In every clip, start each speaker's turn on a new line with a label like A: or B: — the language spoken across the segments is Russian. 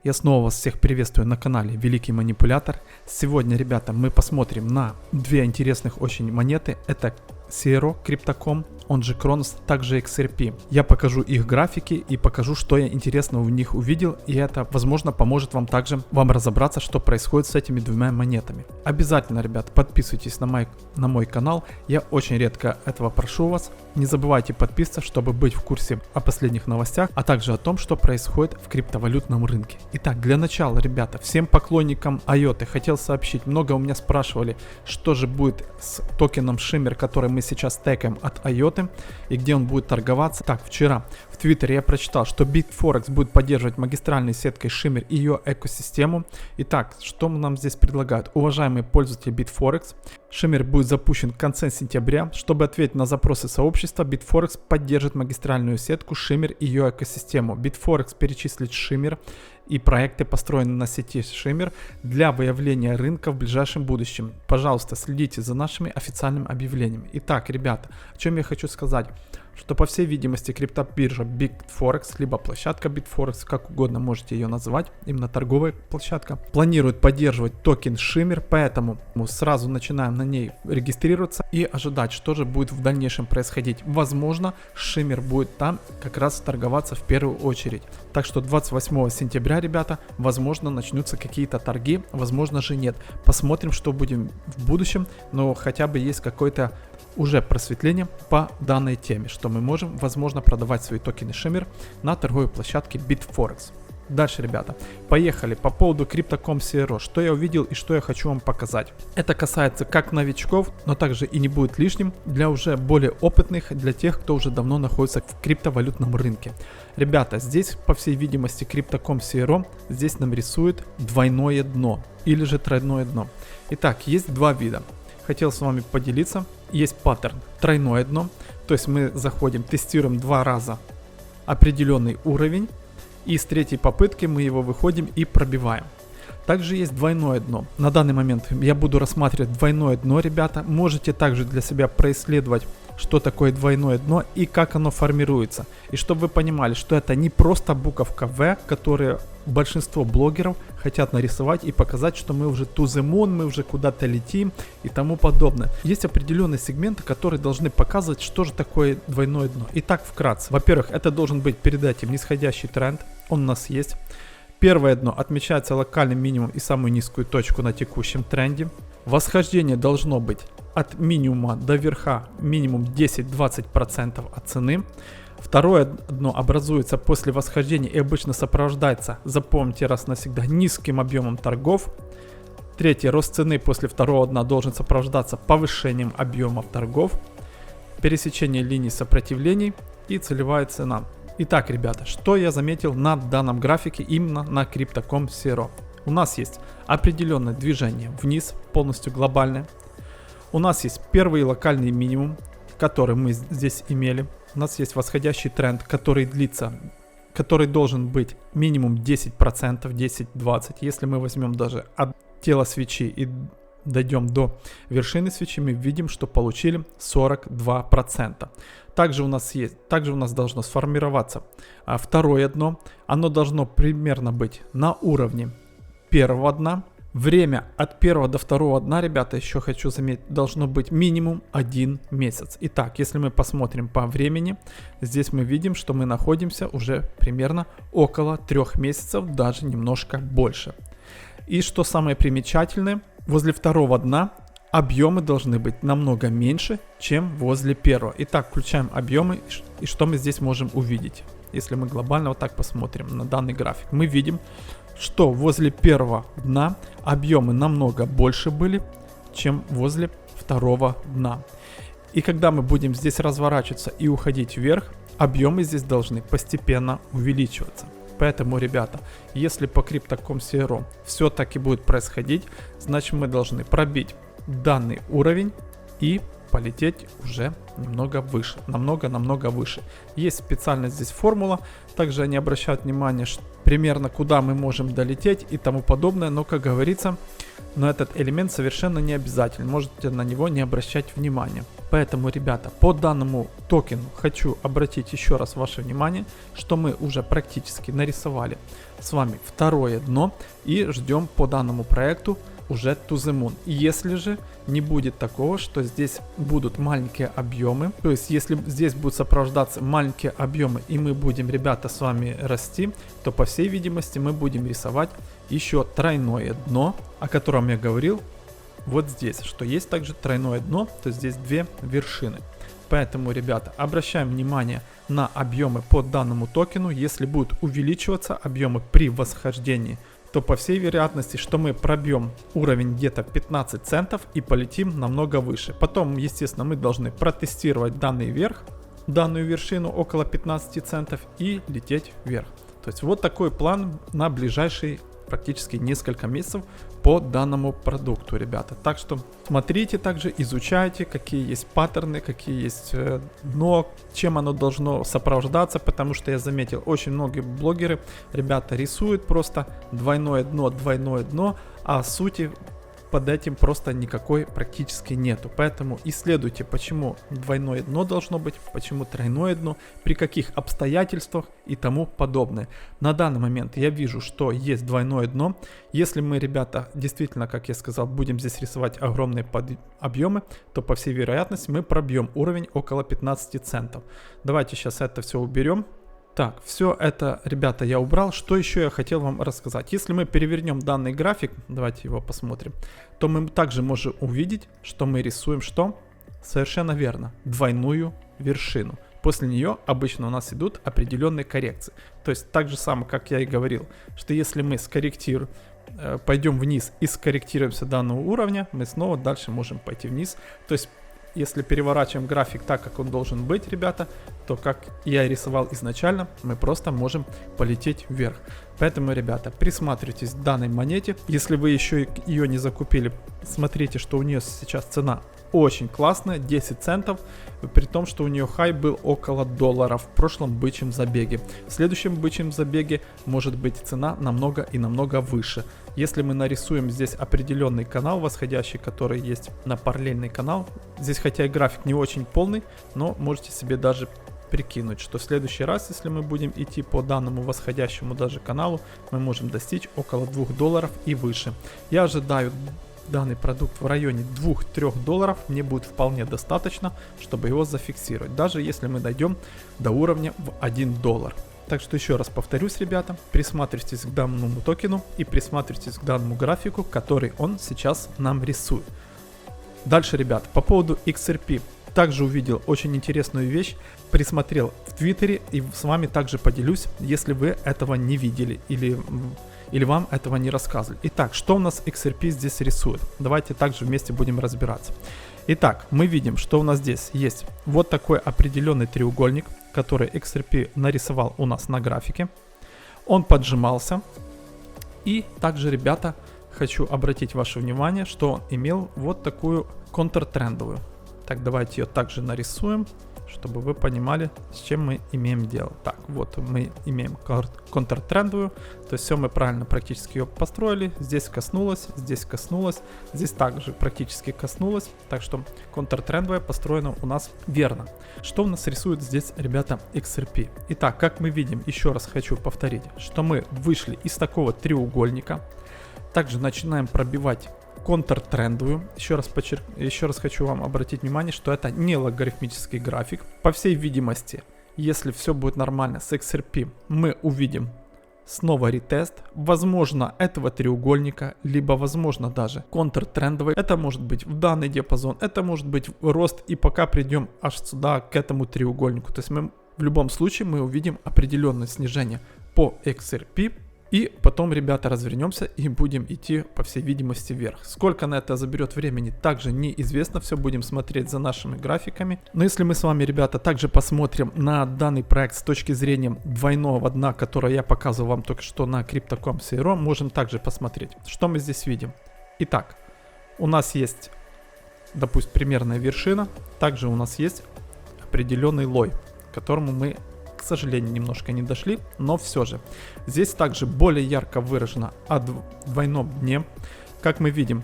A: Я снова вас всех приветствую на канале Великий Манипулятор. Сегодня, ребята, мы посмотрим на две интересных очень монеты. Это CRO Crypto.com, он же Cronos, также XRP. Я покажу их графики и покажу, что я интересного в них увидел, и это, возможно, поможет вам также разобраться, что происходит с этими двумя монетами. Обязательно, ребят, подписывайтесь на мой канал, я очень редко этого прошу вас. Не забывайте подписываться, чтобы быть в курсе о последних новостях, а также о том, что происходит в криптовалютном рынке. Итак, для начала, ребята, всем поклонникам IOTA хотел сообщить, много у меня спрашивали, что же будет с токеном Shimmer, который мы сейчас тегаем от IOTA, и где он будет торговаться. Так, вчера в Твиттере я прочитал, что Bitforex будет поддерживать магистральной сеткой Shimmer и ее экосистему. Итак, что нам здесь предлагают? Уважаемые пользователи Bitforex, Shimmer будет запущен в конце сентября. Чтобы ответить на запросы сообщества, Bitforex поддержит магистральную сетку Shimmer и ее экосистему. Bitforex перечислит Shimmer и проекты, построенные на сети Shimmer, для выявления рынка в ближайшем будущем. Пожалуйста, следите за нашими официальными объявлениями. Итак, ребята, о чем я хочу сказать, что по всей видимости криптобиржа Bitforex, либо площадка Bitforex, как угодно можете ее называть, именно торговая площадка, планирует поддерживать токен Shimmer, поэтому мы сразу начинаем на ней регистрироваться и ожидать, что же будет в дальнейшем происходить. Возможно, Shimmer будет там как раз торговаться в первую очередь. Так что 28 сентября, ребята, возможно, начнутся какие-то торги, возможно же нет. Посмотрим, что будем в будущем, но хотя бы есть какое-то уже просветление по данной теме, что мы можем, возможно, продавать свои токены Shimmer на торговой площадке Bitforex. Дальше, ребята, поехали по поводу Crypto.com CRO, что я увидел и что я хочу вам показать. Это касается как новичков, но также и не будет лишним для уже более опытных, для тех, кто уже давно находится в криптовалютном рынке. Ребята, здесь, по всей видимости, Crypto.com CRO здесь нам рисует двойное дно или же тройное дно. Итак, есть два вида. Хотел с вами поделиться. Есть паттерн тройное дно, то есть мы заходим, тестируем два раза определенный уровень, и с третьей попытки мы его выходим и пробиваем. Также есть двойное дно. На данный момент я буду рассматривать двойное дно, ребята. Можете также для себя происследовать, что такое двойное дно и как оно формируется. И чтобы вы понимали, что это не просто буковка V, которую большинство блогеров хотят нарисовать и показать, что мы уже to the moon, мы уже куда-то летим и тому подобное. Есть определенные сегменты, которые должны показывать, что же такое двойное дно. Итак, вкратце. Во-первых, это должен быть перед этим нисходящий тренд. Он у нас есть. Первое дно отмечается локальным минимум и самую низкую точку на текущем тренде. Восхождение должно быть от минимума до верха минимум 10-20% от цены. Второе дно образуется после восхождения и обычно сопровождается, запомните раз навсегда, низким объемом торгов. Третье, рост цены после второго дна должен сопровождаться повышением объемов торгов, пересечение линий сопротивлений и целевая цена. Итак, ребята, что я заметил на данном графике именно на Crypto.com CRO? У нас есть определенное движение вниз, полностью глобальное. У нас есть первый локальный минимум, который мы здесь имели. У нас есть восходящий тренд, который длится, который должен быть минимум 10%, 10-20%. Если мы возьмем даже от тела свечи и дойдем до вершины свечи, мы видим, что получили 42%. Также у нас должно сформироваться второе дно. Оно должно примерно быть на уровне первого дна. Время от первого до второго дна, ребята, еще хочу заметить, должно быть минимум 1 месяц. Итак, если мы посмотрим по времени, здесь мы видим, что мы находимся уже примерно около 3 месяцев, даже немножко больше. И что самое примечательное, возле второго дна объемы должны быть намного меньше, чем возле первого. Итак, включаем объемы, и что мы здесь можем увидеть? Если мы глобально вот так посмотрим на данный график, мы видим, что возле первого дна объемы намного больше были, чем возле второго дна. И когда мы будем здесь разворачиваться и уходить вверх, объемы здесь должны постепенно увеличиваться. Поэтому, ребята, если по Crypto.com CRO все-таки будет происходить, значит мы должны пробить данный уровень и полететь уже немного выше, намного выше. Есть специально здесь формула, также они обращают внимание, примерно куда мы можем долететь и тому подобное, но, как говорится, но этот элемент совершенно не обязателен, можете на него не обращать внимания. Поэтому, ребята, по данному токену хочу обратить еще раз ваше внимание, что мы уже практически нарисовали с вами второе дно и ждем по данному проекту уже to the moon. Если же не будет такого, что здесь будут маленькие объемы, то есть если здесь будут сопровождаться маленькие объемы и мы будем, ребята, с вами расти, то по всей видимости мы будем рисовать еще тройное дно, о котором я говорил вот здесь, что есть также тройное дно, то есть здесь две вершины. Поэтому, ребята, обращаем внимание на объемы по данному токену. Если будут увеличиваться объемы при восхождении, то по всей вероятности, что мы пробьем уровень где-то 15 центов и полетим намного выше. Потом, естественно, мы должны протестировать данный верх, данную вершину около 15 центов и лететь вверх. То есть вот такой план на ближайшие практически несколько месяцев по данному продукту, ребята. Так что смотрите также, изучайте, какие есть паттерны, какие есть дно, чем оно должно сопровождаться, потому что я заметил, очень многие блогеры, ребята, рисуют просто двойное дно, а сути под этим просто никакой практически нету. Поэтому исследуйте, почему двойное дно должно быть, почему тройное дно, при каких обстоятельствах и тому подобное. На данный момент я вижу, что есть двойное дно. Если мы, ребята, действительно, как я сказал, будем здесь рисовать огромные объемы, то по всей вероятности мы пробьем уровень около 15 центов. Давайте сейчас это все уберем. Так, все это, ребята, я убрал. Что еще я хотел вам рассказать? Если мы перевернем данный график, давайте его посмотрим, то мы также можем увидеть, что мы рисуем что? Совершенно верно, двойную вершину. После нее обычно у нас идут определенные коррекции. То есть так же самое, как я и говорил, что если мы пойдем вниз и скорректируемся до данного уровня, мы снова дальше можем пойти вниз. То есть если переворачиваем график так, как он должен быть, ребята, то, как я рисовал изначально, мы просто можем полететь вверх. Поэтому, ребята, присматривайтесь к данной монете. Если вы еще ее не закупили, смотрите, что у нее сейчас цена очень классная, 10 центов, при том, что у нее хай был около $1 в прошлом бычьем забеге. В следующем бычьем забеге может быть цена намного и намного выше. Если мы нарисуем здесь определенный канал восходящий, который есть на параллельный канал, здесь хотя и график не очень полный, но можете себе даже прикинуть, что в следующий раз, если мы будем идти по данному восходящему даже каналу, мы можем достичь около $2 и выше. Я ожидаю данный продукт в районе $2-3, мне будет вполне достаточно, чтобы его зафиксировать, даже если мы дойдем до уровня в $1. Так что еще раз повторюсь, ребята, присматривайтесь к данному токену и присматривайтесь к данному графику, который он сейчас нам рисует. Дальше, ребят, по поводу XRP. Также увидел очень интересную вещь, присмотрел в Твиттере и с вами также поделюсь, если вы этого не видели или вам этого не рассказывали. Итак, что у нас XRP здесь рисует? Давайте также вместе будем разбираться. Итак, мы видим, что у нас здесь есть вот такой определенный треугольник, который XRP нарисовал у нас на графике. Он поджимался. И также, ребята, хочу обратить ваше внимание, что он имел вот такую контртрендовую. Так, давайте ее также нарисуем, чтобы вы понимали, с чем мы имеем дело. Так, вот мы имеем контртрендовую, то есть все мы правильно практически ее построили. Здесь коснулось, здесь также практически коснулось. Так что контртрендовая построена у нас верно. Что у нас рисует здесь, ребята, XRP? Итак, как мы видим, еще раз хочу повторить, что мы вышли из такого треугольника. Также начинаем пробивать контртрендовую. Еще раз хочу вам обратить внимание, что это не логарифмический график. По всей видимости, если все будет нормально с XRP, мы увидим снова ретест, возможно, этого треугольника, либо, возможно, даже контртрендовый. Это может быть в данный диапазон, это может быть рост, и пока придем аж сюда, к этому треугольнику. То есть мы в любом случае мы увидим определенное снижение по XRP. И потом, ребята, развернемся и будем идти, по всей видимости, вверх. Сколько на это заберет времени, также неизвестно. Все будем смотреть за нашими графиками. Но если мы с вами, ребята, также посмотрим на данный проект с точки зрения двойного дна, которое я показывал вам только что на Crypto.com CRO, можем также посмотреть, что мы здесь видим. Итак, у нас есть, допустим, примерная вершина. Также у нас есть определенный лой, к которому мы, к сожалению, немножко не дошли, но все же. Здесь также более ярко выражено о двойном дне. Как мы видим,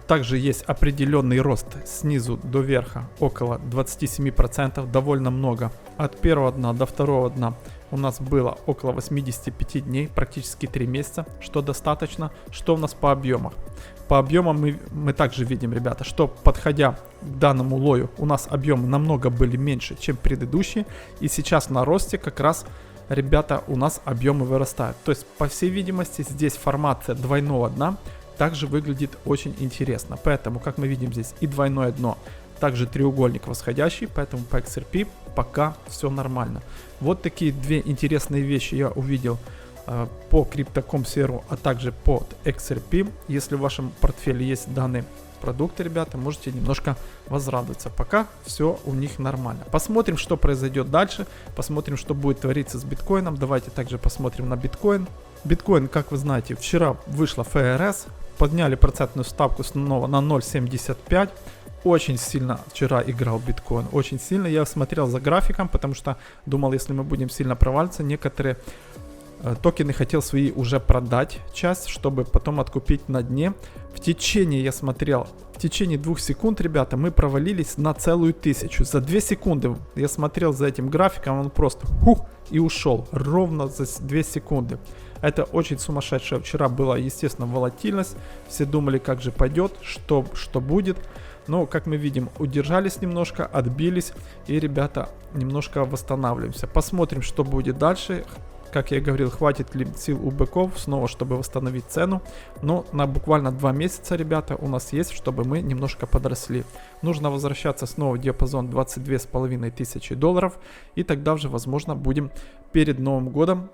A: также есть определенный рост снизу до верха, около 27%, довольно много. От первого дна до второго дна у нас было около 85 дней, практически 3 месяца, что достаточно. Что у нас по объемах? По объемам мы также видим, ребята, что подходя к данному лою, у нас объемы намного были меньше, чем предыдущие. И сейчас на росте как раз, ребята, у нас объемы вырастают. То есть, по всей видимости, здесь формация двойного дна также выглядит очень интересно. Поэтому, как мы видим, здесь и двойное дно, также треугольник восходящий, поэтому по XRP пока все нормально. Вот такие две интересные вещи я увидел по Crypto.com Sierra, а также по XRP. Если в вашем портфеле есть данные продукты, ребята, можете немножко возрадоваться. Пока все у них нормально. Посмотрим, что произойдет дальше. Посмотрим, что будет твориться с биткоином. Давайте также посмотрим на биткоин. Биткоин, как вы знаете, вчера вышла ФРС. Подняли процентную ставку снова на 0,75. Очень сильно вчера играл биткоин. Очень сильно. Я смотрел за графиком, потому что думал, если мы будем сильно проваливаться, некоторые токены хотел свои уже продать часть, чтобы потом откупить на дне. В течение, я смотрел, в течение 2 секунд, ребята, мы провалились на целую 1000. За 2 секунды я смотрел за этим графиком, он просто и ушел. Ровно за 2 секунды. Это очень сумасшедшая вчера была, естественно, волатильность. Все думали, как же пойдет, что будет. Но, как мы видим, удержались немножко, отбились. И, ребята, немножко восстанавливаемся. Посмотрим, что будет дальше. Как я и говорил, хватит ли сил у быков снова, чтобы восстановить цену. Но на буквально 2 месяца, ребята, у нас есть, чтобы мы немножко подросли. Нужно возвращаться снова в диапазон 22,5 $500. И тогда уже, возможно, будем перед Новым годом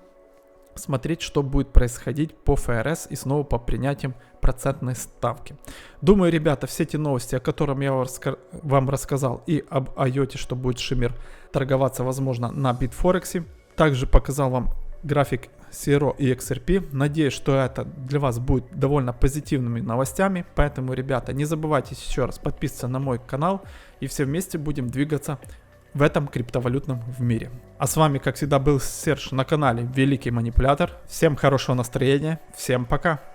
A: смотреть, что будет происходить по ФРС и снова по принятиям процентной ставки. Думаю, ребята, все эти новости, о которых я вам рассказал, и об IOTA, что будет Шиммер торговаться, возможно, на Bitforex, также показал вам график Sierra и XRP. Надеюсь, что это для вас будет довольно позитивными новостями. Поэтому, ребята, не забывайте еще раз подписываться на мой канал, и все вместе будем двигаться в этом криптовалютном мире. А с вами, как всегда, был Серж на канале Великий Манипулятор. Всем хорошего настроения, всем пока!